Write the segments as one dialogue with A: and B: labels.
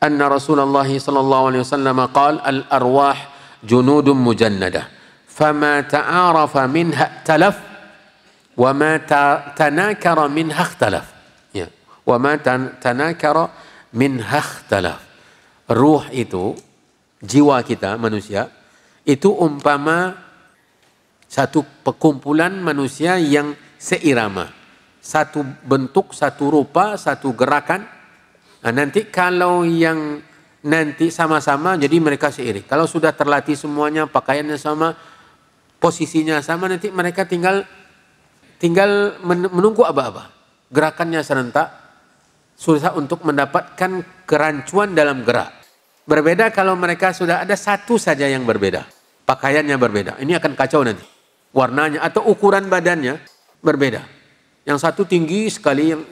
A: anna Rasulullah sallallahu alaihi wasallam qala al-arwah junudun mujannadah fama ta'arafa minha talaf wa ma tanakara minha ikhtalaf. Ya, wa ma tanakara minha ikhtalaf. Ruh itu, jiwa kita manusia itu umpama satu perkumpulan manusia yang seirama, satu bentuk, satu rupa, satu gerakan. Nah, nanti kalau yang nanti sama-sama jadi mereka seiring. Kalau sudah terlatih semuanya, pakaiannya sama, posisinya sama, nanti mereka tinggal menunggu aba-aba. Gerakannya serentak, susah untuk mendapatkan kerancuan dalam gerak. Berbeda kalau mereka sudah ada satu saja yang berbeda, pakaiannya berbeda. Ini akan kacau nanti. Warnanya atau ukuran badannya berbeda. Yang satu tinggi sekali, yang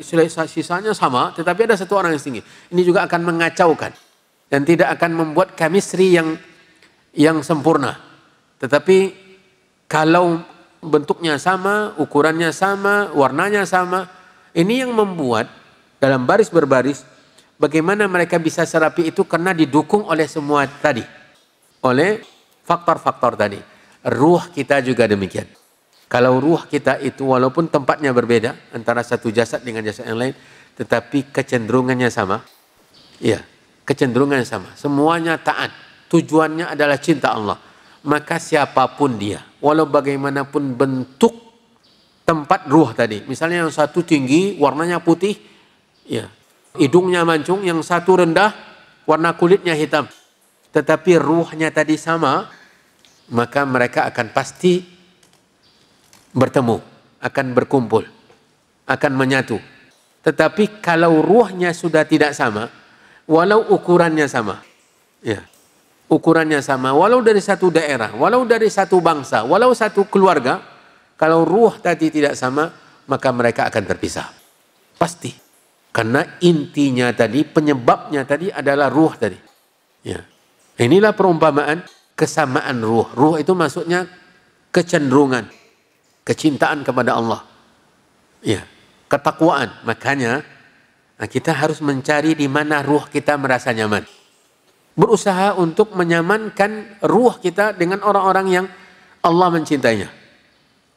A: sisanya sama, tetapi ada satu orang yang tinggi. Ini juga akan mengacaukan dan tidak akan membuat chemistry yang sempurna. Tetapi kalau bentuknya sama, ukurannya sama, warnanya sama, ini yang membuat dalam baris berbaris bagaimana mereka bisa serapi itu karena didukung oleh semua tadi, oleh faktor-faktor tadi. Ruh kita juga demikian. Kalau ruh kita itu walaupun tempatnya berbeda antara satu jasad dengan jasad yang lain, tetapi kecenderungannya sama. Iya, kecenderungannya sama. Semuanya taat. Tujuannya adalah cinta Allah. Maka siapapun dia, walau bagaimanapun bentuk tempat ruh tadi. Misalnya yang satu tinggi, warnanya putih, ya, hidungnya mancung, yang satu rendah, warna kulitnya hitam. Tetapi ruhnya tadi sama, maka mereka akan pasti bertemu, akan berkumpul, akan menyatu. Tetapi kalau ruhnya sudah tidak sama, walau ukurannya sama, ya, ukurannya sama, walau dari satu daerah, walau dari satu bangsa, walau satu keluarga, kalau ruh tadi tidak sama, maka mereka akan terpisah. Pasti. Karena intinya tadi, penyebabnya tadi adalah ruh tadi. Ya. Inilah perumpamaan kesamaan ruh. Ruh itu maksudnya kecenderungan, kecintaan kepada Allah. Ya, ketakwaan. Makanya kita harus mencari di mana ruh kita merasa nyaman. Berusaha untuk menyamankan ruh kita dengan orang-orang yang Allah mencintainya.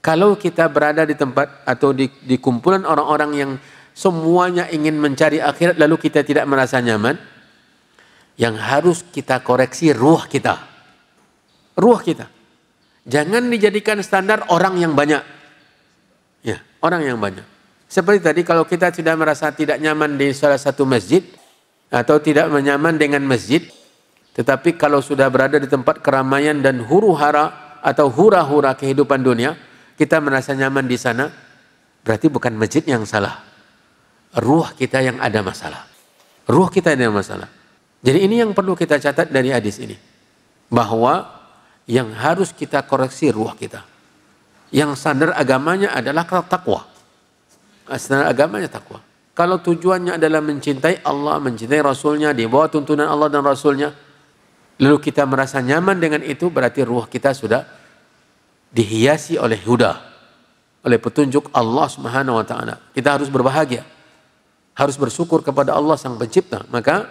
A: Kalau kita berada di tempat atau di kumpulan orang-orang yang semuanya ingin mencari akhirat lalu kita tidak merasa nyaman, yang harus kita koreksi ruh kita. Ruh kita. Jangan dijadikan standar orang yang banyak. Ya, orang yang banyak. Seperti tadi kalau kita tidak merasa tidak nyaman di salah satu masjid atau tidak nyaman dengan masjid, tetapi kalau sudah berada di tempat keramaian dan huru-hara atau hura-hura kehidupan dunia, kita merasa nyaman di sana, berarti bukan masjid yang salah. Ruh kita yang ada masalah. Ruh kita yang ada masalah. Jadi ini yang perlu kita catat dari hadis ini. Bahwa yang harus kita koreksi ruh kita. Yang standar agamanya adalah takwa. Standar agamanya takwa. Kalau tujuannya adalah mencintai Allah, mencintai Rasulnya, di bawah tuntunan Allah dan Rasulnya, lalu kita merasa nyaman dengan itu, berarti ruh kita sudah dihiasi oleh huda, oleh petunjuk Allah Subhanahu wa taala. Kita harus berbahagia. Harus bersyukur kepada Allah Sang Pencipta. Maka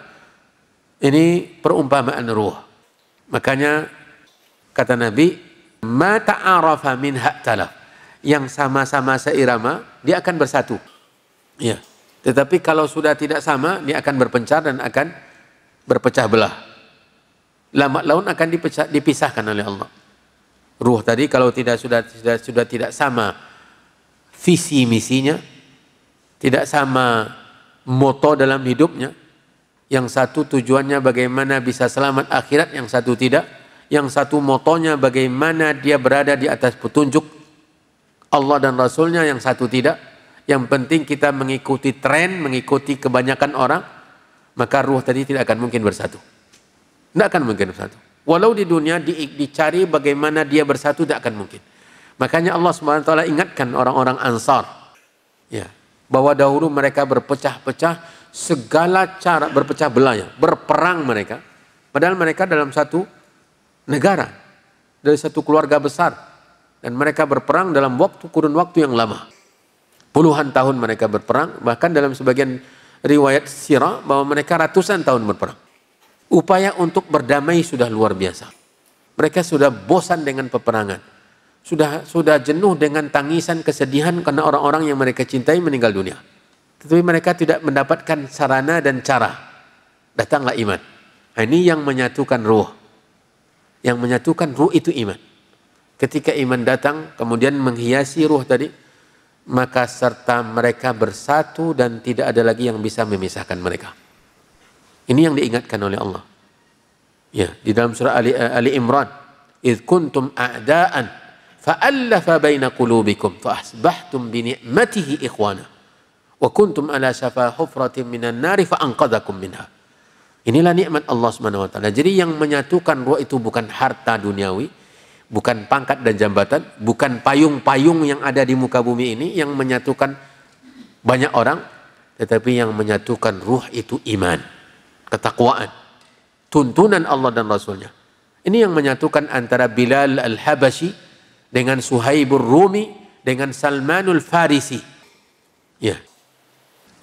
A: ini perumpamaan ruh. Makanya kata Nabi, ma ta'arafa minha talaf. Yang sama-sama seirama, dia akan bersatu. Ya. Tetapi kalau sudah tidak sama, dia akan berpencar dan akan berpecah belah. Lambat laun akan dipisahkan oleh Allah. Ruh tadi kalau sudah tidak sama visi misinya, tidak sama moto dalam hidupnya, yang satu tujuannya bagaimana bisa selamat akhirat, yang satu tidak, yang satu motonya bagaimana dia berada di atas petunjuk Allah dan Rasulnya, yang satu tidak, yang penting kita mengikuti tren, mengikuti kebanyakan orang, maka ruh tadi tidak akan mungkin bersatu. Tidak akan mungkin bersatu. Walau di dunia dicari bagaimana dia bersatu, tidak akan mungkin. Makanya Allah SWT ingatkan orang-orang Ansar, ya, bahwa dahulu mereka berpecah-pecah, segala cara berpecah belahnya, berperang mereka. Padahal mereka dalam satu negara, dari satu keluarga besar, dan mereka berperang dalam kurun waktu yang lama. Puluhan tahun mereka berperang, bahkan dalam sebagian riwayat sirah bahwa mereka ratusan tahun berperang. Upaya untuk berdamai sudah luar biasa. Mereka sudah bosan dengan peperangan. Sudah jenuh dengan tangisan kesedihan karena orang-orang yang mereka cintai meninggal dunia. Tetapi mereka tidak mendapatkan sarana dan cara. Datanglah iman. Nah, ini yang menyatukan ruh. Yang menyatukan ruh itu iman. Ketika iman datang, kemudian menghiasi ruh tadi, maka serta mereka bersatu dan tidak ada lagi yang bisa memisahkan mereka. Ini yang diingatkan oleh Allah. Ya, di dalam surah Ali Imran, "Idz kuntum a'da'an fa'allafa baina qulubikum fa asbahtum bi ni'matihi ikhwana wa kuntum ala shafa hufratin minan nari fa anqadhakum minha." Inilah nikmat Allah Subhanahu wa taala. Jadi yang menyatukan ruh itu bukan harta duniawi, bukan pangkat dan jabatan, bukan payung-payung yang ada di muka bumi ini yang menyatukan banyak orang, tetapi yang menyatukan ruh itu iman, ketakwaan, tuntunan Allah dan Rasulnya. Ini yang menyatukan antara Bilal Al-Habashi dengan Suhaibur Rumi dengan Salmanul Farisi. Ya.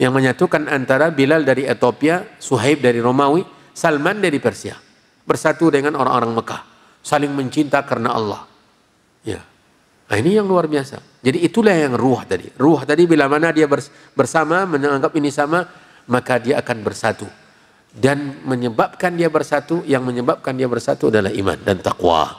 A: Yang menyatukan antara Bilal dari Ethiopia, Suhaib dari Romawi, Salman dari Persia. Bersatu dengan orang-orang Mekah. Saling mencinta karena Allah. Ya. Nah, ini yang luar biasa. Jadi itulah yang ruh tadi. Ruh tadi bila mana dia bersama, menganggap ini sama, maka dia akan bersatu. Dan menyebabkan dia bersatu, yang menyebabkan dia bersatu adalah iman dan taqwa.